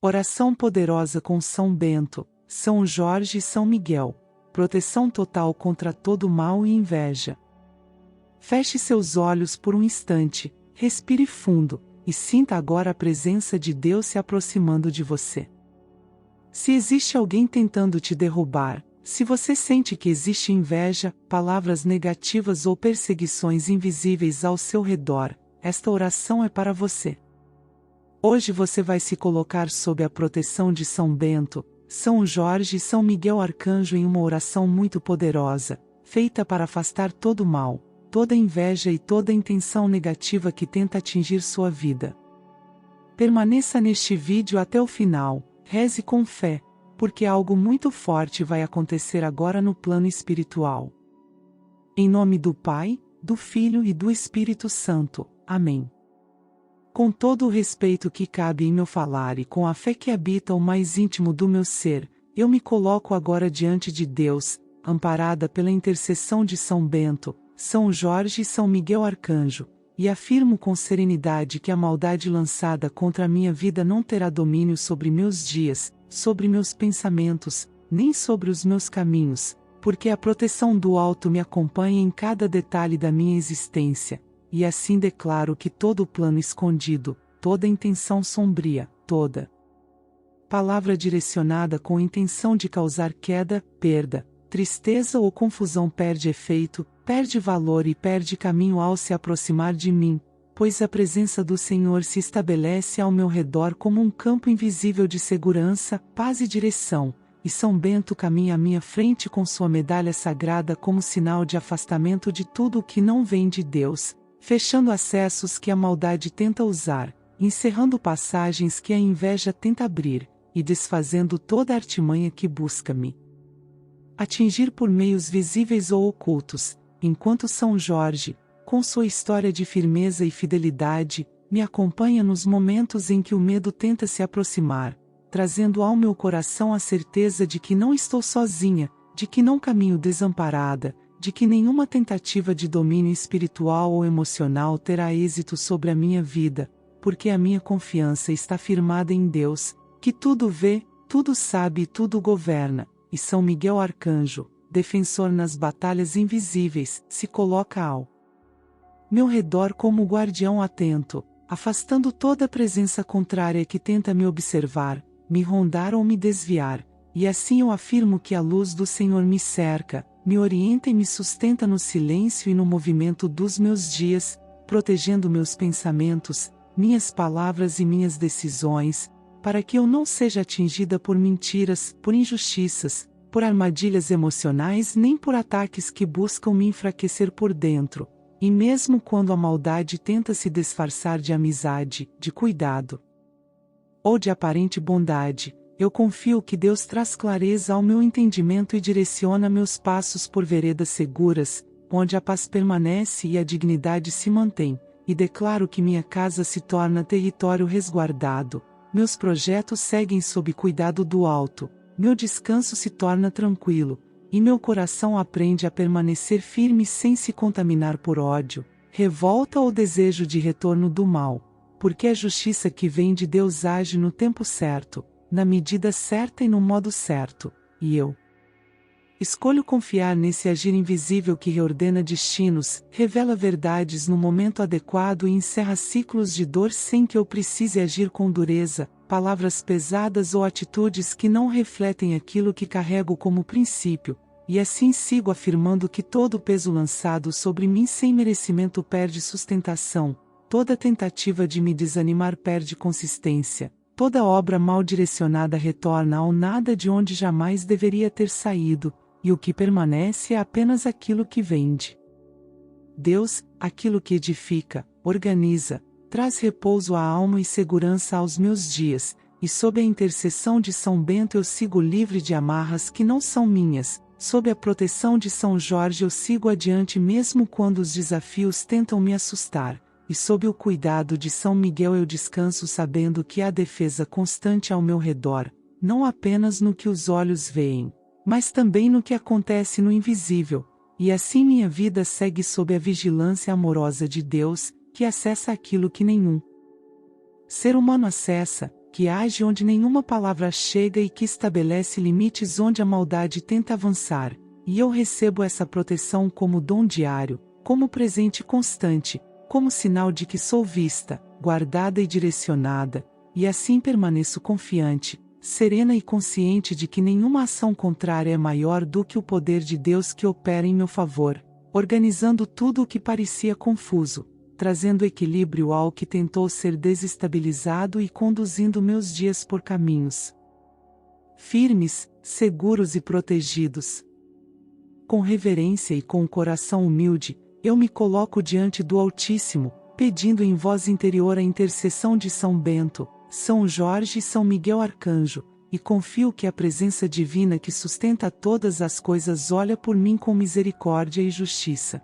Oração poderosa com São Bento, São Jorge e São Miguel. Proteção total contra todo mal e inveja. Feche seus olhos por um instante, respire fundo, e sinta agora a presença de Deus se aproximando de você. Se existe alguém tentando te derrubar, se você sente que existe inveja, palavras negativas ou perseguições invisíveis ao seu redor, esta oração é para você. Hoje você vai se colocar sob a proteção de São Bento, São Jorge e São Miguel Arcanjo em uma oração muito poderosa, feita para afastar todo mal, toda inveja e toda intenção negativa que tenta atingir sua vida. Permaneça neste vídeo até o final, reze com fé, porque algo muito forte vai acontecer agora no plano espiritual. Em nome do Pai, do Filho e do Espírito Santo. Amém. Com todo o respeito que cabe em meu falar e com a fé que habita o mais íntimo do meu ser, eu me coloco agora diante de Deus, amparada pela intercessão de São Bento, São Jorge e São Miguel Arcanjo, e afirmo com serenidade que a maldade lançada contra a minha vida não terá domínio sobre meus dias, sobre meus pensamentos, nem sobre os meus caminhos, porque a proteção do alto me acompanha em cada detalhe da minha existência. E assim declaro que todo plano escondido, toda intenção sombria, toda palavra direcionada com intenção de causar queda, perda, tristeza ou confusão perde efeito, perde valor e perde caminho ao se aproximar de mim, pois a presença do Senhor se estabelece ao meu redor como um campo invisível de segurança, paz e direção, e São Bento caminha à minha frente com sua medalha sagrada como sinal de afastamento de tudo o que não vem de Deus, fechando acessos que a maldade tenta usar, encerrando passagens que a inveja tenta abrir, e desfazendo toda artimanha que busca me atingir por meios visíveis ou ocultos, enquanto São Jorge, com sua história de firmeza e fidelidade, me acompanha nos momentos em que o medo tenta se aproximar, trazendo ao meu coração a certeza de que não estou sozinha, de que não caminho desamparada, de que nenhuma tentativa de domínio espiritual ou emocional terá êxito sobre a minha vida, porque a minha confiança está firmada em Deus, que tudo vê, tudo sabe e tudo governa, e São Miguel Arcanjo, defensor nas batalhas invisíveis, se coloca ao meu redor como guardião atento, afastando toda presença contrária que tenta me observar, me rondar ou me desviar, e assim eu afirmo que a luz do Senhor me cerca, me orienta e me sustenta no silêncio e no movimento dos meus dias, protegendo meus pensamentos, minhas palavras e minhas decisões, para que eu não seja atingida por mentiras, por injustiças, por armadilhas emocionais nem por ataques que buscam me enfraquecer por dentro, e mesmo quando a maldade tenta se disfarçar de amizade, de cuidado ou de aparente bondade, eu confio que Deus traz clareza ao meu entendimento e direciona meus passos por veredas seguras, onde a paz permanece e a dignidade se mantém, e declaro que minha casa se torna território resguardado, meus projetos seguem sob cuidado do alto, meu descanso se torna tranquilo, e meu coração aprende a permanecer firme sem se contaminar por ódio, revolta ou desejo de retorno do mal, porque a justiça que vem de Deus age no tempo certo, na medida certa e no modo certo, e eu escolho confiar nesse agir invisível que reordena destinos, revela verdades no momento adequado e encerra ciclos de dor sem que eu precise agir com dureza, palavras pesadas ou atitudes que não refletem aquilo que carrego como princípio, e assim sigo afirmando que todo peso lançado sobre mim sem merecimento perde sustentação, toda tentativa de me desanimar perde consistência. Toda obra mal direcionada retorna ao nada de onde jamais deveria ter saído, e o que permanece é apenas aquilo que vem de Deus, aquilo que edifica, organiza, traz repouso à alma e segurança aos meus dias, e sob a intercessão de São Bento eu sigo livre de amarras que não são minhas, sob a proteção de São Jorge eu sigo adiante mesmo quando os desafios tentam me assustar. E sob o cuidado de São Miguel eu descanso sabendo que há defesa constante ao meu redor, não apenas no que os olhos veem, mas também no que acontece no invisível, e assim minha vida segue sob a vigilância amorosa de Deus, que acessa aquilo que nenhum ser humano acessa, que age onde nenhuma palavra chega e que estabelece limites onde a maldade tenta avançar, e eu recebo essa proteção como dom diário, como presente constante, como sinal de que sou vista, guardada e direcionada, e assim permaneço confiante, serena e consciente de que nenhuma ação contrária é maior do que o poder de Deus que opera em meu favor, organizando tudo o que parecia confuso, trazendo equilíbrio ao que tentou ser desestabilizado e conduzindo meus dias por caminhos firmes, seguros e protegidos. Com reverência e com um coração humilde, eu me coloco diante do Altíssimo, pedindo em voz interior a intercessão de São Bento, São Jorge e São Miguel Arcanjo, e confio que a presença divina que sustenta todas as coisas olha por mim com misericórdia e justiça.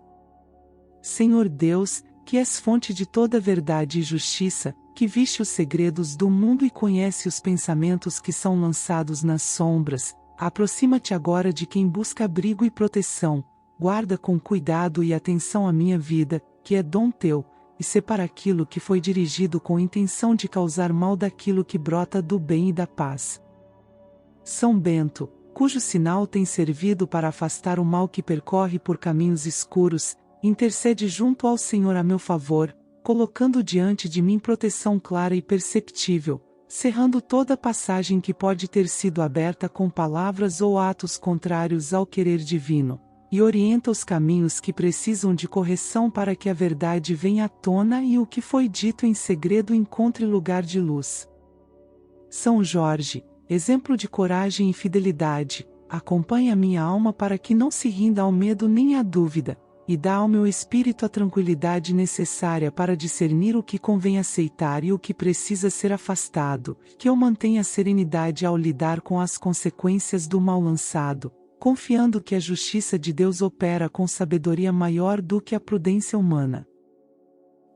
Senhor Deus, que és fonte de toda verdade e justiça, que viste os segredos do mundo e conhece os pensamentos que são lançados nas sombras, aproxima-te agora de quem busca abrigo e proteção, guarda com cuidado e atenção a minha vida, que é dom teu, e separa aquilo que foi dirigido com intenção de causar mal daquilo que brota do bem e da paz. São Bento, cujo sinal tem servido para afastar o mal que percorre por caminhos escuros, intercede junto ao Senhor a meu favor, colocando diante de mim proteção clara e perceptível, cerrando toda passagem que pode ter sido aberta com palavras ou atos contrários ao querer divino, e orienta os caminhos que precisam de correção para que a verdade venha à tona e o que foi dito em segredo encontre lugar de luz. São Jorge, exemplo de coragem e fidelidade, acompanha minha alma para que não se rinda ao medo nem à dúvida, e dá ao meu espírito a tranquilidade necessária para discernir o que convém aceitar e o que precisa ser afastado, que eu mantenha a serenidade ao lidar com as consequências do mal lançado, confiando que a justiça de Deus opera com sabedoria maior do que a prudência humana.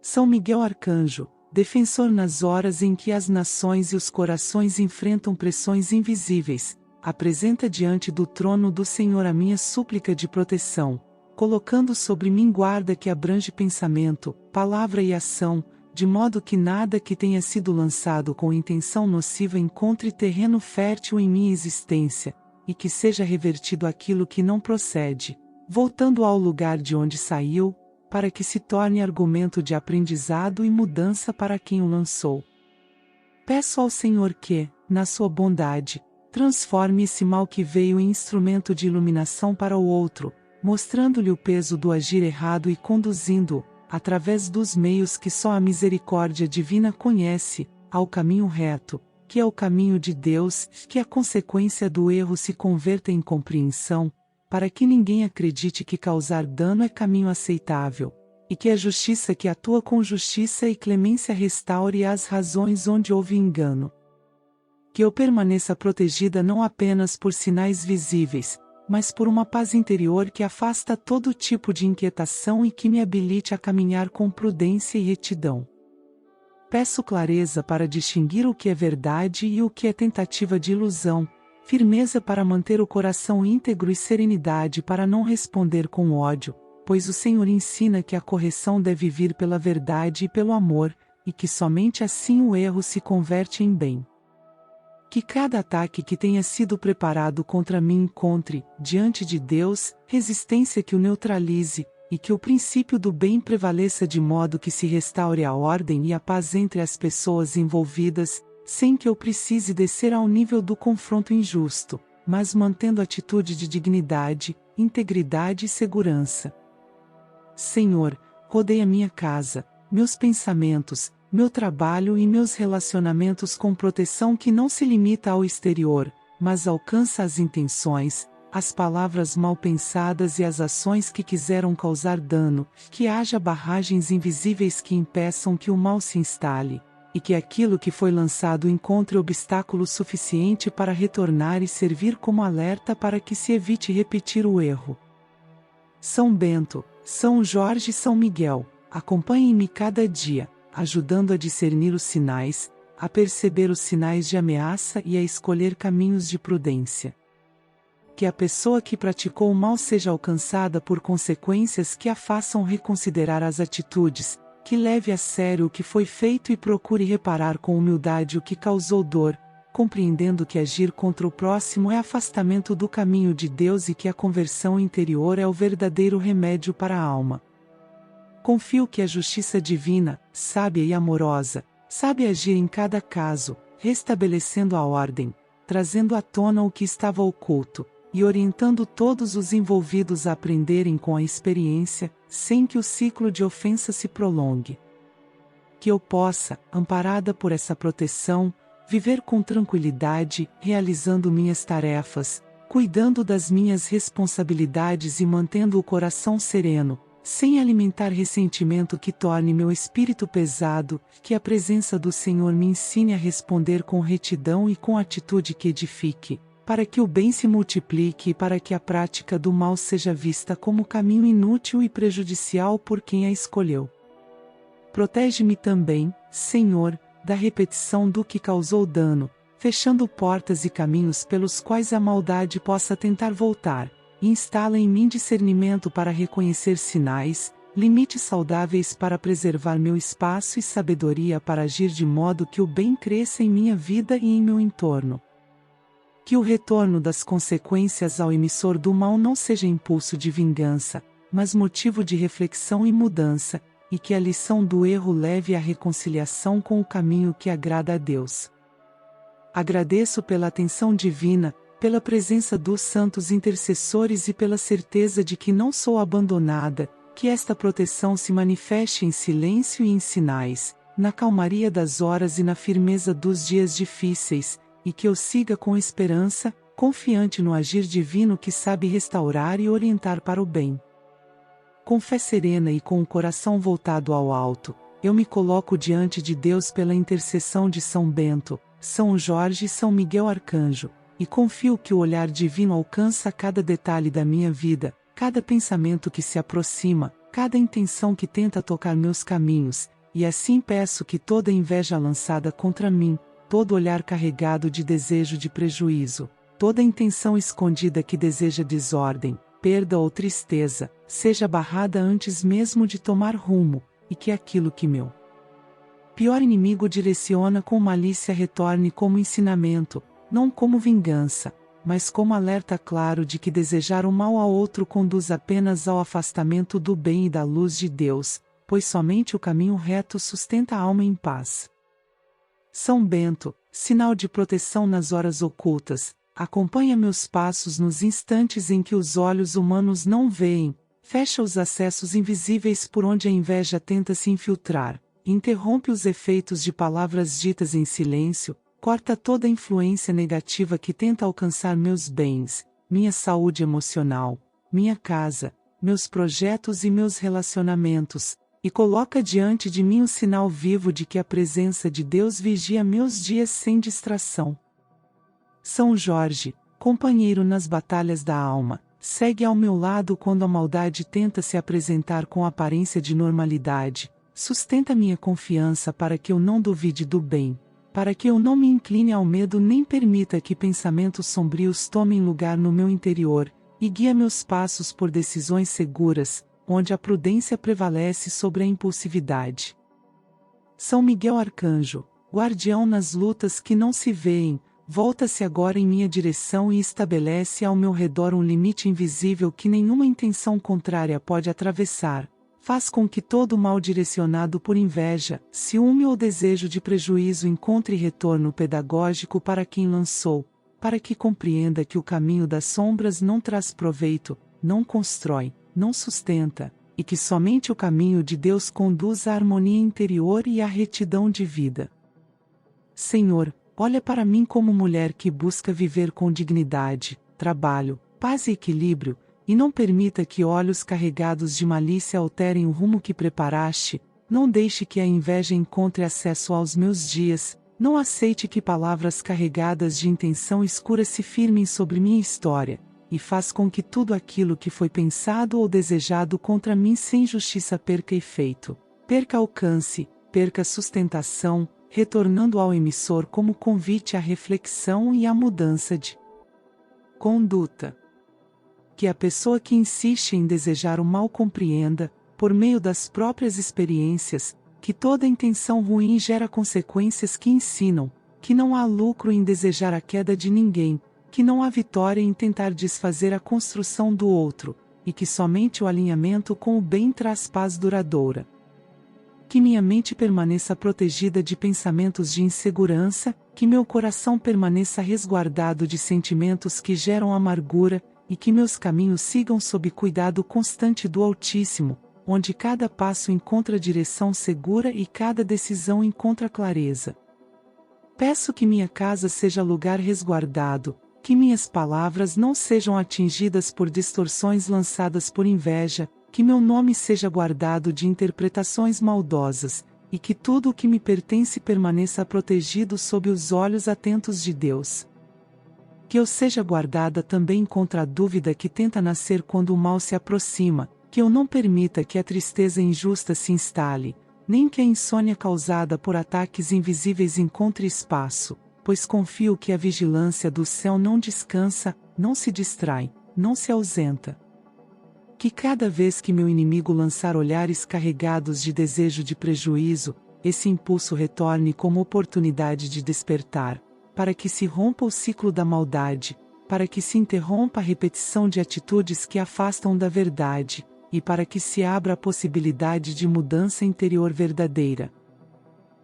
São Miguel Arcanjo, defensor nas horas em que as nações e os corações enfrentam pressões invisíveis, apresenta diante do trono do Senhor a minha súplica de proteção, colocando sobre mim guarda que abrange pensamento, palavra e ação, de modo que nada que tenha sido lançado com intenção nociva encontre terreno fértil em minha existência, e que seja revertido aquilo que não procede, voltando ao lugar de onde saiu, para que se torne argumento de aprendizado e mudança para quem o lançou. Peço ao Senhor que, na sua bondade, transforme esse mal que veio em instrumento de iluminação para o outro, mostrando-lhe o peso do agir errado e conduzindo-o, através dos meios que só a misericórdia divina conhece, ao caminho reto, que é o caminho de Deus, que a consequência do erro se converta em compreensão, para que ninguém acredite que causar dano é caminho aceitável, e que a justiça que atua com justiça e clemência restaure as razões onde houve engano. Que eu permaneça protegida não apenas por sinais visíveis, mas por uma paz interior que afasta todo tipo de inquietação e que me habilite a caminhar com prudência e retidão. Peço clareza para distinguir o que é verdade e o que é tentativa de ilusão, firmeza para manter o coração íntegro e serenidade para não responder com ódio, pois o Senhor ensina que a correção deve vir pela verdade e pelo amor, e que somente assim o erro se converte em bem. Que cada ataque que tenha sido preparado contra mim encontre, diante de Deus, resistência que o neutralize, e que o princípio do bem prevaleça de modo que se restaure a ordem e a paz entre as pessoas envolvidas, sem que eu precise descer ao nível do confronto injusto, mas mantendo atitude de dignidade, integridade e segurança. Senhor, rodeia minha casa, meus pensamentos, meu trabalho e meus relacionamentos com proteção que não se limita ao exterior, mas alcança as intenções, as palavras mal pensadas e as ações que quiseram causar dano, que haja barragens invisíveis que impeçam que o mal se instale, e que aquilo que foi lançado encontre obstáculo suficiente para retornar e servir como alerta para que se evite repetir o erro. São Bento, São Jorge e São Miguel, acompanhem-me cada dia, ajudando a discernir os sinais, a perceber os sinais de ameaça e a escolher caminhos de prudência. Que a pessoa que praticou o mal seja alcançada por consequências que a façam reconsiderar as atitudes, que leve a sério o que foi feito e procure reparar com humildade o que causou dor, compreendendo que agir contra o próximo é afastamento do caminho de Deus e que a conversão interior é o verdadeiro remédio para a alma. Confio que a justiça divina, sábia e amorosa, sabe agir em cada caso, restabelecendo a ordem, trazendo à tona o que estava oculto, e orientando todos os envolvidos a aprenderem com a experiência, sem que o ciclo de ofensa se prolongue. Que eu possa, amparada por essa proteção, viver com tranquilidade, realizando minhas tarefas, cuidando das minhas responsabilidades e mantendo o coração sereno, sem alimentar ressentimento que torne meu espírito pesado, que a presença do Senhor me ensine a responder com retidão e com atitude que edifique, para que o bem se multiplique e para que a prática do mal seja vista como caminho inútil e prejudicial por quem a escolheu. Protege-me também, Senhor, da repetição do que causou dano, fechando portas e caminhos pelos quais a maldade possa tentar voltar, e instala em mim discernimento para reconhecer sinais, limites saudáveis para preservar meu espaço e sabedoria para agir de modo que o bem cresça em minha vida e em meu entorno. Que o retorno das consequências ao emissor do mal não seja impulso de vingança, mas motivo de reflexão e mudança, e que a lição do erro leve à reconciliação com o caminho que agrada a Deus. Agradeço pela atenção divina, pela presença dos santos intercessores e pela certeza de que não sou abandonada, que esta proteção se manifeste em silêncio e em sinais, na calmaria das horas e na firmeza dos dias difíceis, e que eu siga com esperança, confiante no agir divino que sabe restaurar e orientar para o bem. Com fé serena e com o coração voltado ao alto, eu me coloco diante de Deus pela intercessão de São Bento, São Jorge e São Miguel Arcanjo, e confio que o olhar divino alcança cada detalhe da minha vida, cada pensamento que se aproxima, cada intenção que tenta tocar meus caminhos, e assim peço que toda inveja lançada contra mim, todo olhar carregado de desejo de prejuízo, toda intenção escondida que deseja desordem, perda ou tristeza, seja barrada antes mesmo de tomar rumo, e que aquilo que meu pior inimigo direciona com malícia retorne como ensinamento, não como vingança, mas como alerta claro de que desejar o mal ao outro conduz apenas ao afastamento do bem e da luz de Deus, pois somente o caminho reto sustenta a alma em paz. São Bento, sinal de proteção nas horas ocultas, acompanha meus passos nos instantes em que os olhos humanos não veem, fecha os acessos invisíveis por onde a inveja tenta se infiltrar, interrompe os efeitos de palavras ditas em silêncio, corta toda a influência negativa que tenta alcançar meus bens, minha saúde emocional, minha casa, meus projetos e meus relacionamentos, e coloca diante de mim o sinal vivo de que a presença de Deus vigia meus dias sem distração. São Jorge, companheiro nas batalhas da alma, segue ao meu lado quando a maldade tenta se apresentar com aparência de normalidade, sustenta minha confiança para que eu não duvide do bem, para que eu não me incline ao medo nem permita que pensamentos sombrios tomem lugar no meu interior, e guia meus passos por decisões seguras, onde a prudência prevalece sobre a impulsividade. São Miguel Arcanjo, guardião nas lutas que não se veem, volta-se agora em minha direção e estabelece ao meu redor um limite invisível que nenhuma intenção contrária pode atravessar. Faz com que todo mal direcionado por inveja, ciúme ou desejo de prejuízo encontre retorno pedagógico para quem lançou, para que compreenda que o caminho das sombras não traz proveito, não constrói, não sustenta, e que somente o caminho de Deus conduz à harmonia interior e à retidão de vida. Senhor, olha para mim como mulher que busca viver com dignidade, trabalho, paz e equilíbrio, e não permita que olhos carregados de malícia alterem o rumo que preparaste, não deixe que a inveja encontre acesso aos meus dias, não aceite que palavras carregadas de intenção escura se firmem sobre minha história, e faz com que tudo aquilo que foi pensado ou desejado contra mim sem justiça perca efeito, perca alcance, perca sustentação, retornando ao emissor como convite à reflexão e à mudança de conduta. Que a pessoa que insiste em desejar o mal compreenda, por meio das próprias experiências, que toda intenção ruim gera consequências que ensinam, que não há lucro em desejar a queda de ninguém, que não há vitória em tentar desfazer a construção do outro, e que somente o alinhamento com o bem traz paz duradoura. Que minha mente permaneça protegida de pensamentos de insegurança, que meu coração permaneça resguardado de sentimentos que geram amargura, e que meus caminhos sigam sob cuidado constante do Altíssimo, onde cada passo encontra direção segura e cada decisão encontra clareza. Peço que minha casa seja lugar resguardado, que minhas palavras não sejam atingidas por distorções lançadas por inveja, que meu nome seja guardado de interpretações maldosas, e que tudo o que me pertence permaneça protegido sob os olhos atentos de Deus. Que eu seja guardada também contra a dúvida que tenta nascer quando o mal se aproxima, que eu não permita que a tristeza injusta se instale, nem que a insônia causada por ataques invisíveis encontre espaço, pois confio que a vigilância do céu não descansa, não se distrai, não se ausenta. Que cada vez que meu inimigo lançar olhares carregados de desejo de prejuízo, esse impulso retorne como oportunidade de despertar, para que se rompa o ciclo da maldade, para que se interrompa a repetição de atitudes que afastam da verdade, e para que se abra a possibilidade de mudança interior verdadeira.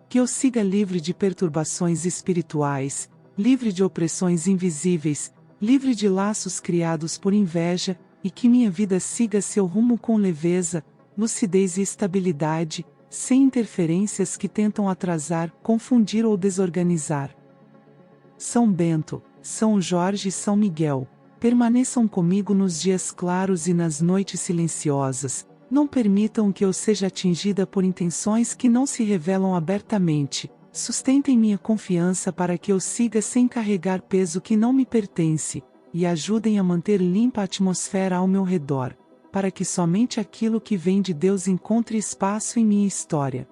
Que eu siga livre de perturbações espirituais, livre de opressões invisíveis, livre de laços criados por inveja, e que minha vida siga seu rumo com leveza, lucidez e estabilidade, sem interferências que tentam atrasar, confundir ou desorganizar. São Bento, São Jorge e São Miguel, permaneçam comigo nos dias claros e nas noites silenciosas, não permitam que eu seja atingida por intenções que não se revelam abertamente, sustentem minha confiança para que eu siga sem carregar peso que não me pertence, e ajudem a manter limpa a atmosfera ao meu redor, para que somente aquilo que vem de Deus encontre espaço em minha história.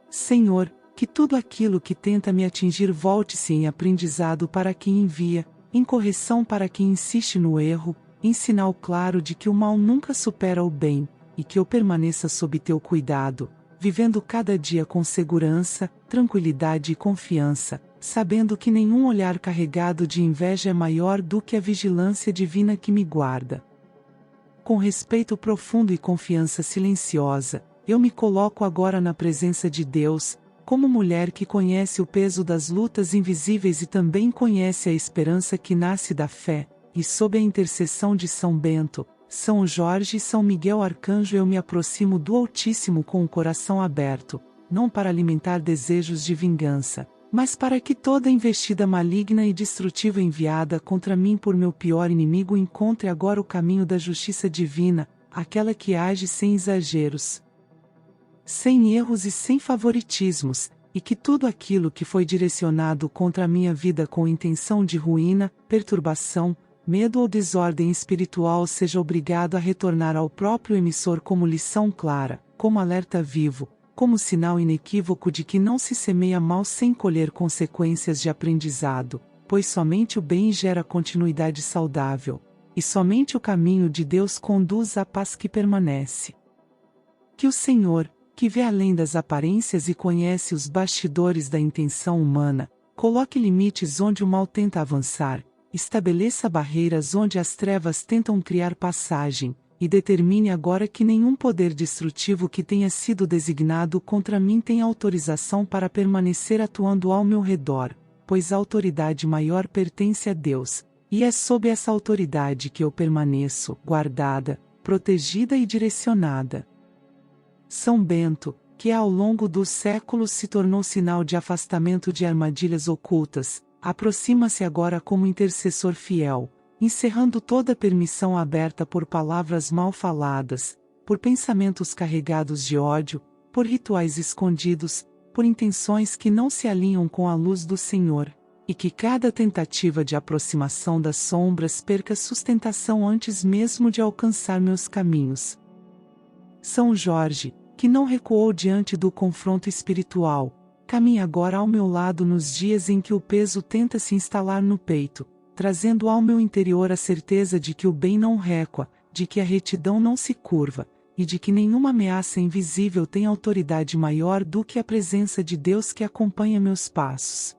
Senhor, que tudo aquilo que tenta me atingir volte-se em aprendizado para quem envia, em correção para quem insiste no erro, em sinal claro de que o mal nunca supera o bem, e que eu permaneça sob teu cuidado, vivendo cada dia com segurança, tranquilidade e confiança, sabendo que nenhum olhar carregado de inveja é maior do que a vigilância divina que me guarda. Com respeito profundo e confiança silenciosa, eu me coloco agora na presença de Deus, como mulher que conhece o peso das lutas invisíveis e também conhece a esperança que nasce da fé, e sob a intercessão de São Bento, São Jorge e São Miguel Arcanjo eu me aproximo do Altíssimo com o coração aberto, não para alimentar desejos de vingança, mas para que toda investida maligna e destrutiva enviada contra mim por meu pior inimigo encontre agora o caminho da justiça divina, aquela que age sem exageros, sem erros e sem favoritismos, e que tudo aquilo que foi direcionado contra a minha vida com intenção de ruína, perturbação, medo ou desordem espiritual seja obrigado a retornar ao próprio emissor como lição clara, como alerta vivo, como sinal inequívoco de que não se semeia mal sem colher consequências de aprendizado, pois somente o bem gera continuidade saudável, e somente o caminho de Deus conduz à paz que permanece. Que o Senhor, que vê além das aparências e conhece os bastidores da intenção humana, coloque limites onde o mal tenta avançar, estabeleça barreiras onde as trevas tentam criar passagem, e determine agora que nenhum poder destrutivo que tenha sido designado contra mim tem autorização para permanecer atuando ao meu redor, pois a autoridade maior pertence a Deus, e é sob essa autoridade que eu permaneço, guardada, protegida e direcionada. São Bento, que ao longo dos séculos se tornou sinal de afastamento de armadilhas ocultas, aproxima-se agora como intercessor fiel, encerrando toda permissão aberta por palavras mal faladas, por pensamentos carregados de ódio, por rituais escondidos, por intenções que não se alinham com a luz do Senhor, e que cada tentativa de aproximação das sombras perca sustentação antes mesmo de alcançar meus caminhos. São Jorge, que não recuou diante do confronto espiritual, caminha agora ao meu lado nos dias em que o peso tenta se instalar no peito, trazendo ao meu interior a certeza de que o bem não recua, de que a retidão não se curva, e de que nenhuma ameaça invisível tem autoridade maior do que a presença de Deus que acompanha meus passos.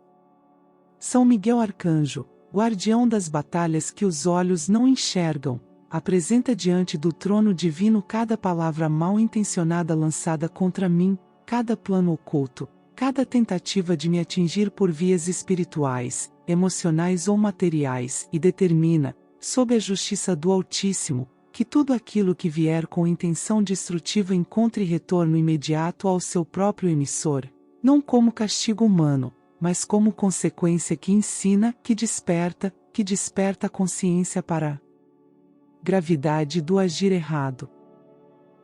São Miguel Arcanjo, guardião das batalhas que os olhos não enxergam, apresenta diante do trono divino cada palavra mal intencionada lançada contra mim, cada plano oculto, cada tentativa de me atingir por vias espirituais, emocionais ou materiais, e determina, sob a justiça do Altíssimo, que tudo aquilo que vier com intenção destrutiva encontre retorno imediato ao seu próprio emissor, não como castigo humano, mas como consequência que ensina, que desperta a consciência para a gravidade do agir errado.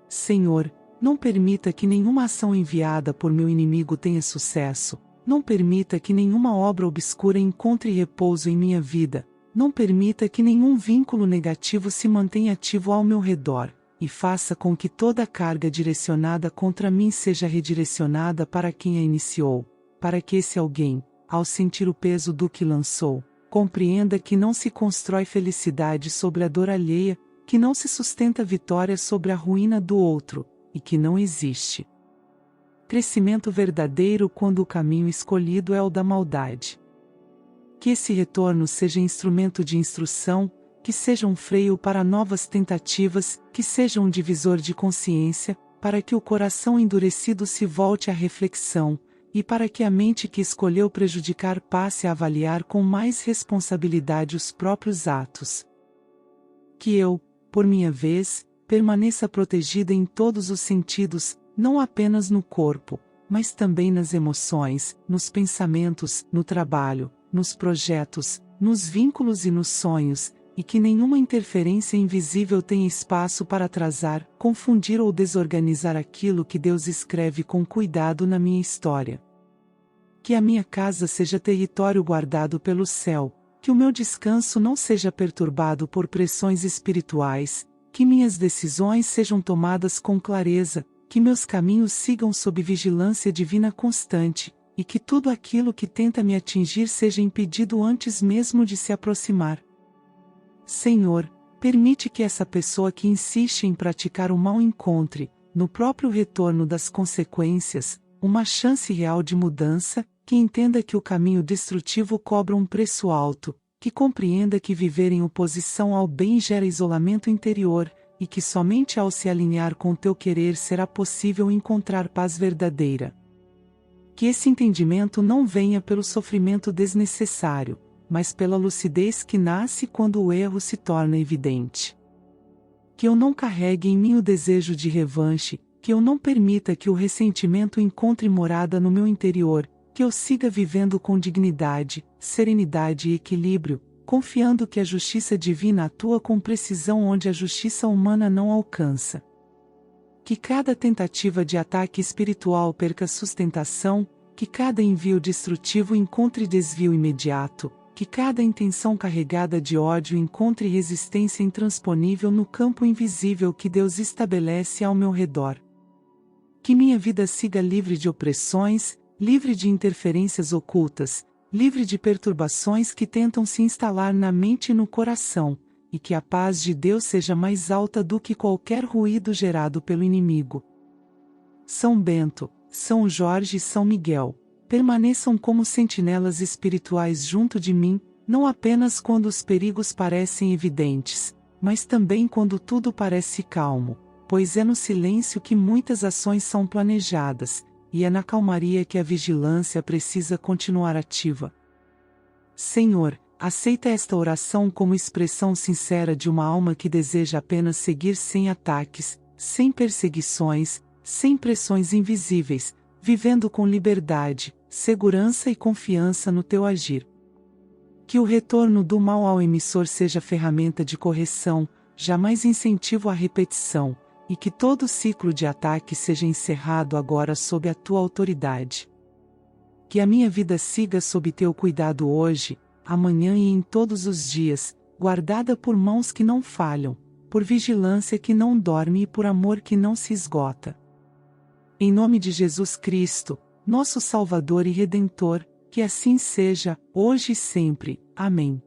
Senhor, não permita que nenhuma ação enviada por meu inimigo tenha sucesso, não permita que nenhuma obra obscura encontre repouso em minha vida, não permita que nenhum vínculo negativo se mantenha ativo ao meu redor, e faça com que toda a carga direcionada contra mim seja redirecionada para quem a iniciou, para que esse alguém, ao sentir o peso do que lançou, compreenda que não se constrói felicidade sobre a dor alheia, que não se sustenta vitória sobre a ruína do outro, e que não existe crescimento verdadeiro quando o caminho escolhido é o da maldade. Que esse retorno seja instrumento de instrução, que seja um freio para novas tentativas, que seja um divisor de consciência, para que o coração endurecido se volte à reflexão, e para que a mente que escolheu prejudicar passe a avaliar com mais responsabilidade os próprios atos. Que eu, por minha vez, permaneça protegida em todos os sentidos, não apenas no corpo, mas também nas emoções, nos pensamentos, no trabalho, nos projetos, nos vínculos e nos sonhos, e que nenhuma interferência invisível tenha espaço para atrasar, confundir ou desorganizar aquilo que Deus escreve com cuidado na minha história. Que a minha casa seja território guardado pelo céu, que o meu descanso não seja perturbado por pressões espirituais, que minhas decisões sejam tomadas com clareza, que meus caminhos sigam sob vigilância divina constante, e que tudo aquilo que tenta me atingir seja impedido antes mesmo de se aproximar. Senhor, permite que essa pessoa que insiste em praticar o mal encontre, no próprio retorno das consequências, uma chance real de mudança, que entenda que o caminho destrutivo cobra um preço alto, que compreenda que viver em oposição ao bem gera isolamento interior, e que somente ao se alinhar com teu querer será possível encontrar paz verdadeira. Que esse entendimento não venha pelo sofrimento desnecessário, mas pela lucidez que nasce quando o erro se torna evidente. Que eu não carregue em mim o desejo de revanche, que eu não permita que o ressentimento encontre morada no meu interior, que eu siga vivendo com dignidade, serenidade e equilíbrio, confiando que a justiça divina atua com precisão onde a justiça humana não alcança. Que cada tentativa de ataque espiritual perca sustentação, que cada envio destrutivo encontre desvio imediato, que cada intenção carregada de ódio encontre resistência intransponível no campo invisível que Deus estabelece ao meu redor. Que minha vida siga livre de opressões, livre de interferências ocultas, livre de perturbações que tentam se instalar na mente e no coração, e que a paz de Deus seja mais alta do que qualquer ruído gerado pelo inimigo. São Bento, São Jorge e São Miguel, permaneçam como sentinelas espirituais junto de mim, não apenas quando os perigos parecem evidentes, mas também quando tudo parece calmo, pois é no silêncio que muitas ações são planejadas, e é na calmaria que a vigilância precisa continuar ativa. Senhor, aceita esta oração como expressão sincera de uma alma que deseja apenas seguir sem ataques, sem perseguições, sem pressões invisíveis, vivendo com liberdade, segurança e confiança no teu agir. Que o retorno do mal ao emissor seja ferramenta de correção, jamais incentivo à repetição, e que todo ciclo de ataque seja encerrado agora sob a tua autoridade. Que a minha vida siga sob teu cuidado hoje, amanhã e em todos os dias, guardada por mãos que não falham, por vigilância que não dorme e por amor que não se esgota. Em nome de Jesus Cristo, nosso Salvador e Redentor, que assim seja, hoje e sempre. Amém.